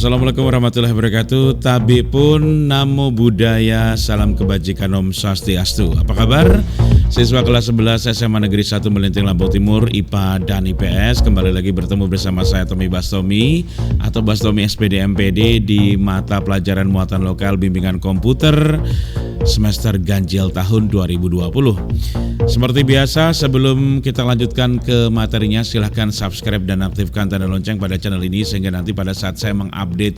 Assalamualaikum warahmatullahi wabarakatuh. Tabi pun namo buddhaya, salam kebajikan, Om Swastiastu. Apa kabar? Siswa kelas 11 SMA Negeri 1 Melinting Lampung Timur, IPA dan IPS. Kembali lagi bertemu bersama saya Tommy Bastomi atau Bastomi SPD MPD di mata pelajaran muatan lokal bimbingan komputer semester ganjil tahun 2020. Seperti biasa, sebelum kita lanjutkan ke materinya, silahkan subscribe dan aktifkan tanda lonceng pada channel ini sehingga nanti pada saat saya mengupdate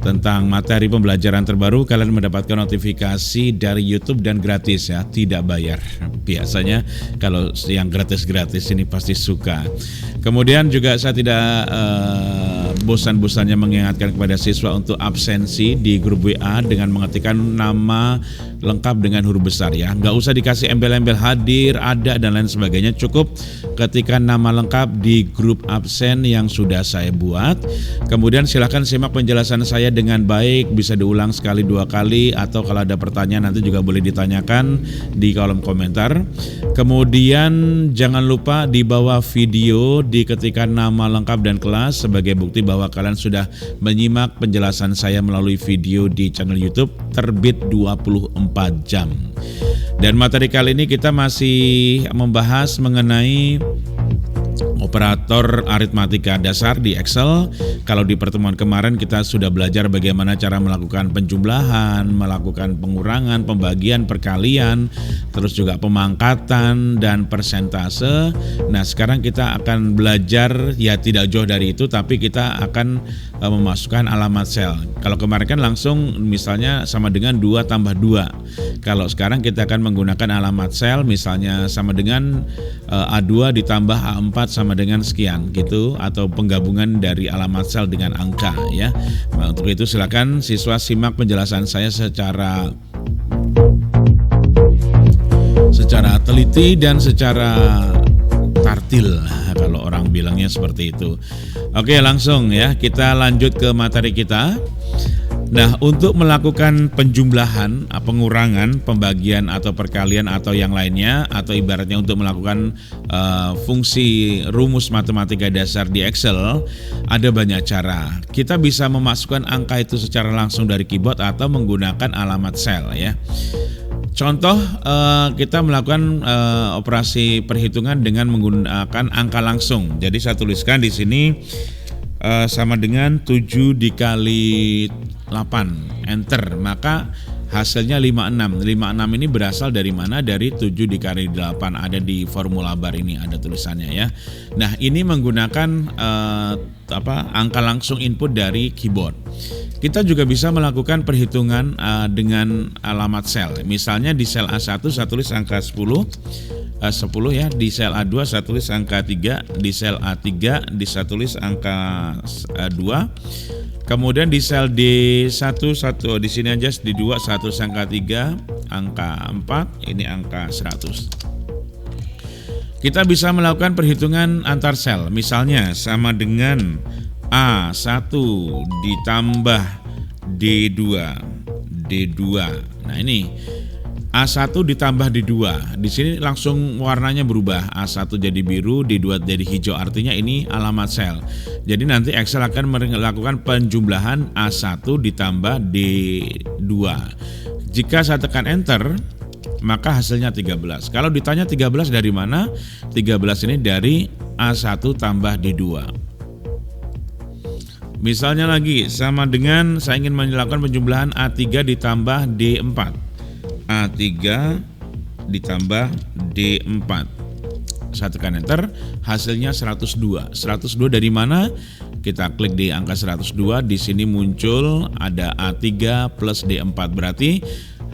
tentang materi pembelajaran terbaru, kalian mendapatkan notifikasi dari YouTube dan gratis ya, tidak bayar. Biasanya kalau yang gratis-gratis ini pasti suka. Kemudian juga saya tidak bosan-bosannya mengingatkan kepada siswa untuk absensi di grup WA dengan mengetikkan nama lengkap dengan huruf besar ya. Nggak usah dikasih embel-embel hadir, ada dan lain sebagainya. Cukup ketikkan nama lengkap di grup absen yang sudah saya buat. Kemudian silakan simak penjelasan saya dengan baik, bisa diulang sekali dua kali atau kalau ada pertanyaan nanti juga boleh ditanyakan di kolom komentar. Kemudian jangan lupa di bawah video diketikkan nama lengkap dan kelas sebagai bukti bahwa kalian sudah menyimak penjelasan saya melalui video di channel YouTube Terbit 24 Jam. Dan materi kali ini kita masih membahas mengenai operator aritmatika dasar di Excel. Kalau di pertemuan kemarin kita sudah belajar bagaimana cara melakukan penjumlahan, melakukan pengurangan, pembagian, perkalian, terus juga pemangkatan dan persentase. Nah, sekarang kita akan belajar ya tidak jauh dari itu, tapi kita akan memasukkan alamat sel. Kalau kemarin kan langsung misalnya sama dengan 2 tambah 2. Kalau sekarang kita akan menggunakan alamat sel, misalnya sama dengan A2 ditambah A4 sama dengan sekian gitu, atau penggabungan dari alamat sel dengan angka ya. Nah, untuk itu silakan siswa simak penjelasan saya secara teliti dan secara tartil kalau orang bilangnya seperti itu. Oke, langsung ya kita lanjut ke materi kita. Nah, untuk melakukan penjumlahan, pengurangan, pembagian atau perkalian atau yang lainnya, atau ibaratnya untuk melakukan fungsi rumus matematika dasar di Excel, ada banyak cara. Kita bisa memasukkan angka itu secara langsung dari keyboard atau menggunakan alamat sel ya. Contoh, kita melakukan operasi perhitungan dengan menggunakan angka langsung. Jadi saya tuliskan di sini sama dengan 7 dikali 8, enter, maka hasilnya 56. 56 ini berasal dari mana? Dari 7 dikali 8, ada di formula bar ini, ada tulisannya ya. Nah, ini menggunakan angka langsung input dari keyboard. Kita juga bisa melakukan perhitungan dengan alamat sel. Misalnya di sel A1 saya tulis angka 10 ya, di sel A2 saya tulis angka 3, di sel A3 saya tulis angka 2. Kemudian di sel D1 di sini aja di 2 saya tulis angka 3, angka 4, ini angka 100. Kita bisa melakukan perhitungan antar sel. Misalnya sama dengan A1 ditambah D2. Nah, ini A1 ditambah D2. Di sini langsung warnanya berubah. A1 jadi biru, D2 jadi hijau. Artinya ini alamat sel. Jadi nanti Excel akan melakukan penjumlahan A1 ditambah D2. Jika saya tekan enter, maka hasilnya 13. Kalau ditanya 13 dari mana? 13 ini dari A1 tambah D2. Misalnya lagi, sama dengan saya ingin melakukan penjumlahan A3 ditambah D4. A3 ditambah D4. Saya tekan enter, hasilnya 102. 102 dari mana? Kita klik di angka 102, di sini muncul ada A3 plus D4, berarti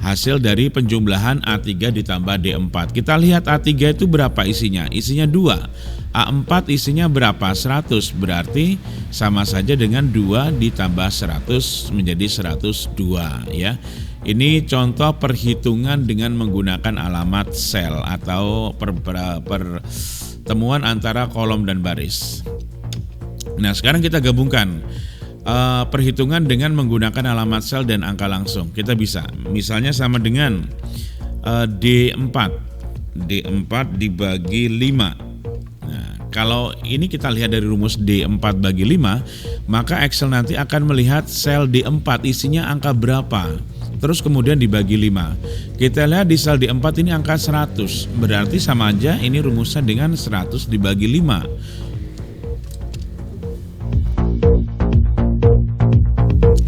hasil dari penjumlahan A3 ditambah D4. Kita lihat A3 itu berapa isinya? Isinya 2. A4 isinya berapa? 100, berarti sama saja dengan 2 ditambah 100 menjadi 102 ya. Ini contoh perhitungan dengan menggunakan alamat sel atau pertemuan antara kolom dan baris. Nah, sekarang kita gabungkan perhitungan dengan menggunakan alamat sel dan angka langsung. Kita bisa, misalnya sama dengan D4 dibagi 5. Nah, Kalau ini kita lihat dari rumus D4 bagi 5, maka Excel nanti akan melihat sel D4 isinya angka berapa. Terus kemudian dibagi 5. Kita lihat di sel D4 ini angka 100. Berarti sama aja ini rumusnya dengan 100 dibagi 5.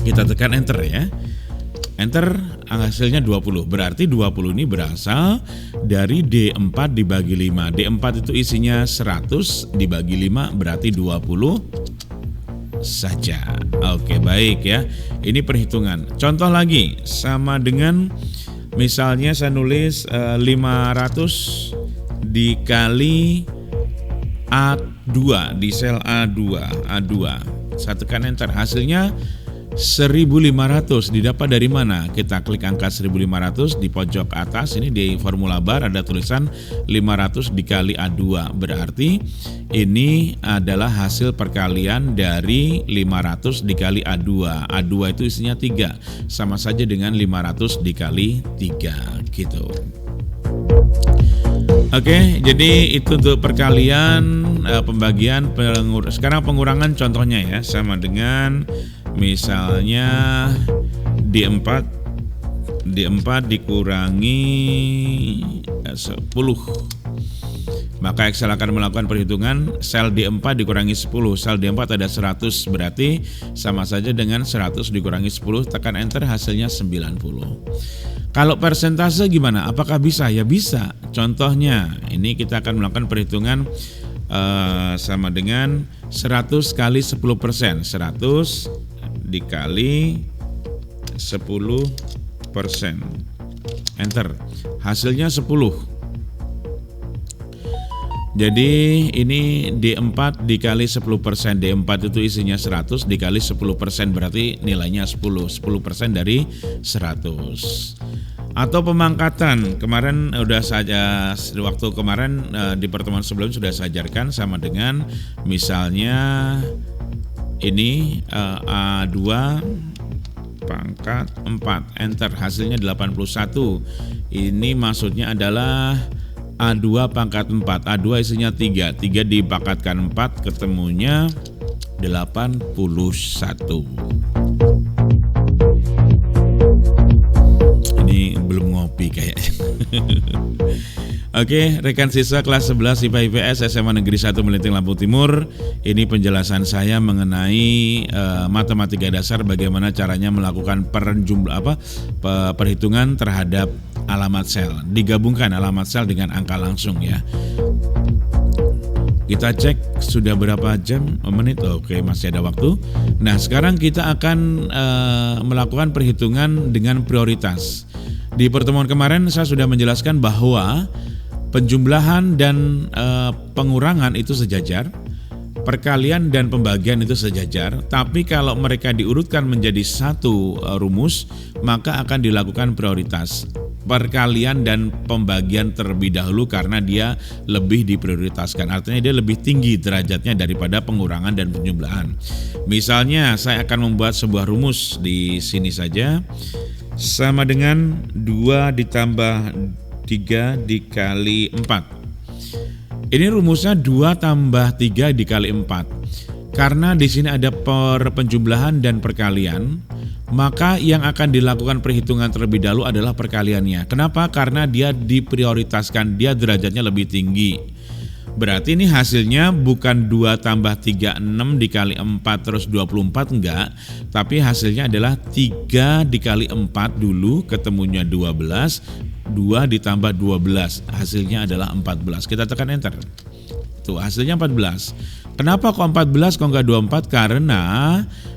Kita tekan enter ya. Enter, hasilnya 20. Berarti 20 ini berasal dari D4 dibagi 5. D4 itu isinya 100 dibagi 5 berarti 20 saja. Oke, baik ya. Ini perhitungan. Contoh lagi, sama dengan misalnya saya nulis 500 dikali A2 di sel A2. Saya tekan enter, hasilnya 1.500. Didapat dari mana? Kita klik angka 1.500 di pojok atas. Ini di formula bar ada tulisan 500 dikali A2. Berarti ini adalah hasil perkalian dari 500 dikali A2. A2 itu isinya 3. Sama saja dengan 500 dikali 3 gitu. Oke, jadi itu untuk perkalian, pembagian, sekarang pengurangan contohnya ya, sama dengan misalnya D4 dikurangi 10. Maka Excel akan melakukan perhitungan sel D4 dikurangi 10. Sel D4 ada 100, berarti sama saja dengan 100 dikurangi 10, tekan enter, hasilnya 90. Kalau persentase gimana? Apakah bisa? Ya bisa. Contohnya, ini kita akan melakukan perhitungan sama dengan 100 kali 10%. 100 dikali 10%. Enter. Hasilnya 10. Jadi ini D4 dikali 10%. D4 itu isinya 100 dikali 10%, berarti nilainya 10. 10% dari 100. Atau pemangkatan, kemarin udah saja, waktu kemarin di pertemuan sebelumnya sudah saya ajarkan, sama dengan misalnya ini A2 pangkat 4, enter, hasilnya 81. Ini maksudnya adalah A2 pangkat 4. A2 isinya 3. 3 dipangkatkan 4, ketemunya 81. Ini belum ngopi kayaknya. Oke, rekan siswa kelas 11 IPA IPS SMA Negeri 1 Melinting Lampung Timur. Ini penjelasan saya mengenai matematika dasar, bagaimana caranya melakukan perhitungan terhadap alamat sel. Digabungkan alamat sel dengan angka langsung ya. Kita cek sudah berapa jam, menit. Oke, masih ada waktu. Nah, sekarang kita akan melakukan perhitungan dengan prioritas. Di pertemuan kemarin saya sudah menjelaskan bahwa penjumlahan dan pengurangan itu sejajar, perkalian dan pembagian itu sejajar, tapi kalau mereka diurutkan menjadi satu rumus, maka akan dilakukan prioritas. Perkalian dan pembagian terlebih dahulu karena dia lebih diprioritaskan. Artinya dia lebih tinggi derajatnya daripada pengurangan dan penjumlahan. Misalnya saya akan membuat sebuah rumus di sini saja, sama dengan 2 ditambah 3 dikali 4. Ini rumusnya 2 tambah 3 dikali 4. Karena di sini ada penjumlahan dan perkalian, maka yang akan dilakukan perhitungan terlebih dahulu adalah perkaliannya. Kenapa? Karena dia diprioritaskan, dia derajatnya lebih tinggi. Berarti ini hasilnya bukan 2 tambah 3, 6 dikali 4 terus 24, enggak. Tapi hasilnya adalah 3 dikali 4 dulu, ketemunya 12. 2 ditambah 12, hasilnya adalah 14. Kita tekan enter. Tuh, hasilnya 14. Kenapa kok 14 kok enggak 24? Karena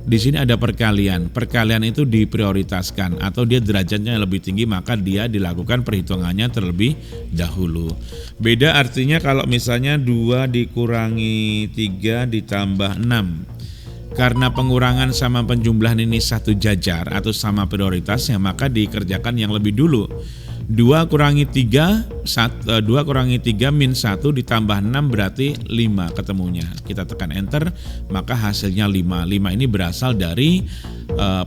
di sini ada perkalian. Perkalian itu diprioritaskan atau dia derajatnya lebih tinggi, maka dia dilakukan perhitungannya terlebih dahulu. Beda artinya kalau misalnya 2 dikurangi 3 ditambah 6. Karena pengurangan sama penjumlahan ini satu jajar atau sama prioritasnya, maka dikerjakan yang lebih dulu. 2 kurangi 3 min 1 ditambah 6 berarti 5 ketemunya. Kita tekan enter, maka hasilnya 5. 5 ini berasal dari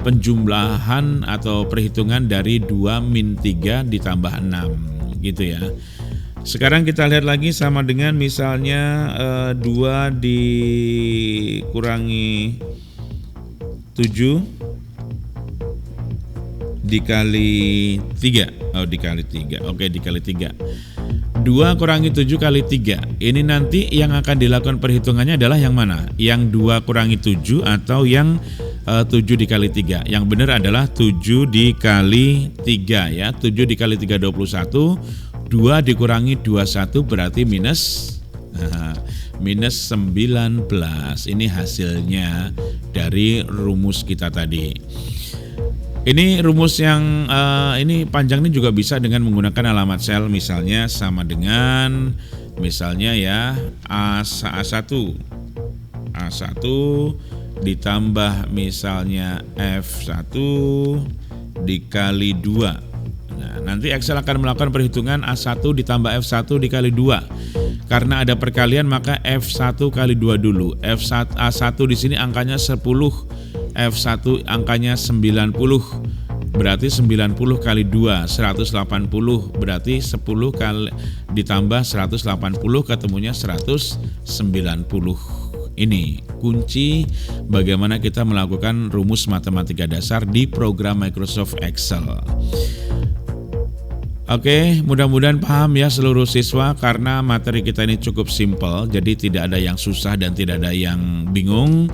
penjumlahan atau perhitungan dari 2 min 3 ditambah 6 gitu ya. Sekarang kita lihat lagi sama dengan misalnya 2 dikurangi 7 dikali 3. Oh, dikali 3. Oke, dikali 3. 2 kurangi 7 kali 3. Ini nanti yang akan dilakukan perhitungannya adalah yang mana? Yang 2 kurangi 7 atau yang 7 dikali 3. Yang benar adalah 7 dikali 3 ya. 7 dikali 3 21. 2 dikurangi 21 berarti minus 19. Ini hasilnya dari rumus kita tadi. Ini rumus yang ini panjang ini juga bisa dengan menggunakan alamat sel, misalnya sama dengan misalnya ya A1 ditambah misalnya F1 dikali 2. Nah, nanti Excel akan melakukan perhitungan A1 ditambah F1 dikali 2. Karena ada perkalian maka F1 kali 2 dulu. A1 di sini angkanya 10, F1 angkanya 90. Berarti 90 kali 2 180. Berarti 10 kali ditambah 180 ketemunya 190. Ini kunci bagaimana kita melakukan rumus matematika dasar di program Microsoft Excel. Oke, mudah-mudahan paham ya seluruh siswa karena materi kita ini cukup simpel, jadi tidak ada yang susah dan tidak ada yang bingung.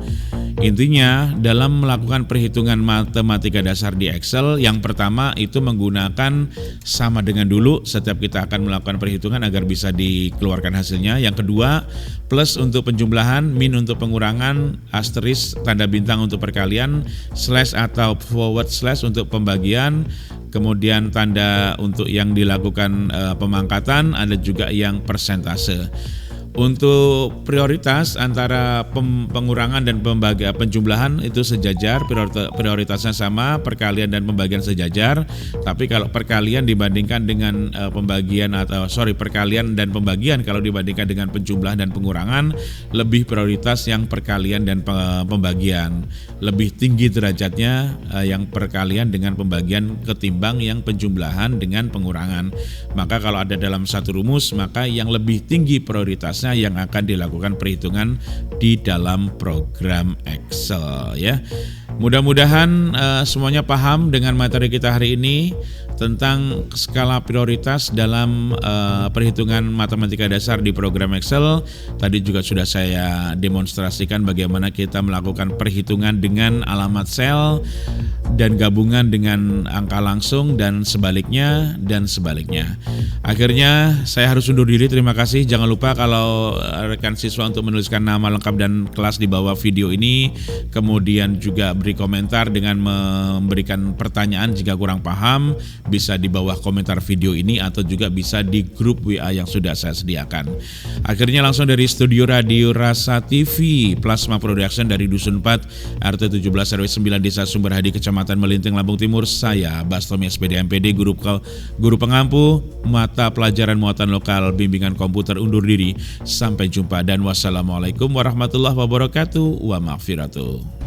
Intinya dalam melakukan perhitungan matematika dasar di Excel, yang pertama itu menggunakan sama dengan dulu setiap kita akan melakukan perhitungan agar bisa dikeluarkan hasilnya. Yang kedua, plus untuk penjumlahan, min untuk pengurangan, asterisk tanda bintang untuk perkalian, slash atau forward slash untuk pembagian, kemudian tanda untuk yang dilakukan pemangkatan, ada juga yang persentase. Untuk prioritas antara pengurangan dan penjumlahan itu sejajar, prioritasnya sama, perkalian dan pembagian sejajar. Tapi kalau perkalian dibandingkan dengan perkalian dan pembagian kalau dibandingkan dengan penjumlahan dan pengurangan, lebih prioritas yang perkalian dan pembagian. Lebih tinggi derajatnya yang perkalian dengan pembagian ketimbang yang penjumlahan dengan pengurangan. Maka kalau ada dalam satu rumus, maka yang lebih tinggi prioritas yang akan dilakukan perhitungan di dalam program Excel ya. Mudah-mudahan semuanya paham dengan materi kita hari ini tentang skala prioritas dalam perhitungan matematika dasar di program Excel. Tadi juga sudah saya demonstrasikan bagaimana kita melakukan perhitungan dengan alamat sel dan gabungan dengan angka langsung dan sebaliknya. Akhirnya saya harus undur diri, terima kasih. Jangan lupa kalau rekan siswa untuk menuliskan nama lengkap dan kelas di bawah video ini, kemudian juga beri komentar dengan memberikan pertanyaan jika kurang paham, bisa di bawah komentar video ini atau juga bisa di grup WA yang sudah saya sediakan. Akhirnya langsung dari studio Radio Rasa TV Plasma Production dari Dusun 4 RT 17 RW 9 Desa Sumberhadi Kecamatan Melinting Lampung Timur, saya Bastomi SPD MPD guru pengampu mata pelajaran muatan lokal bimbingan komputer undur diri. Sampai jumpa dan wassalamualaikum warahmatullahi wabarakatuh wa maghfiratuh.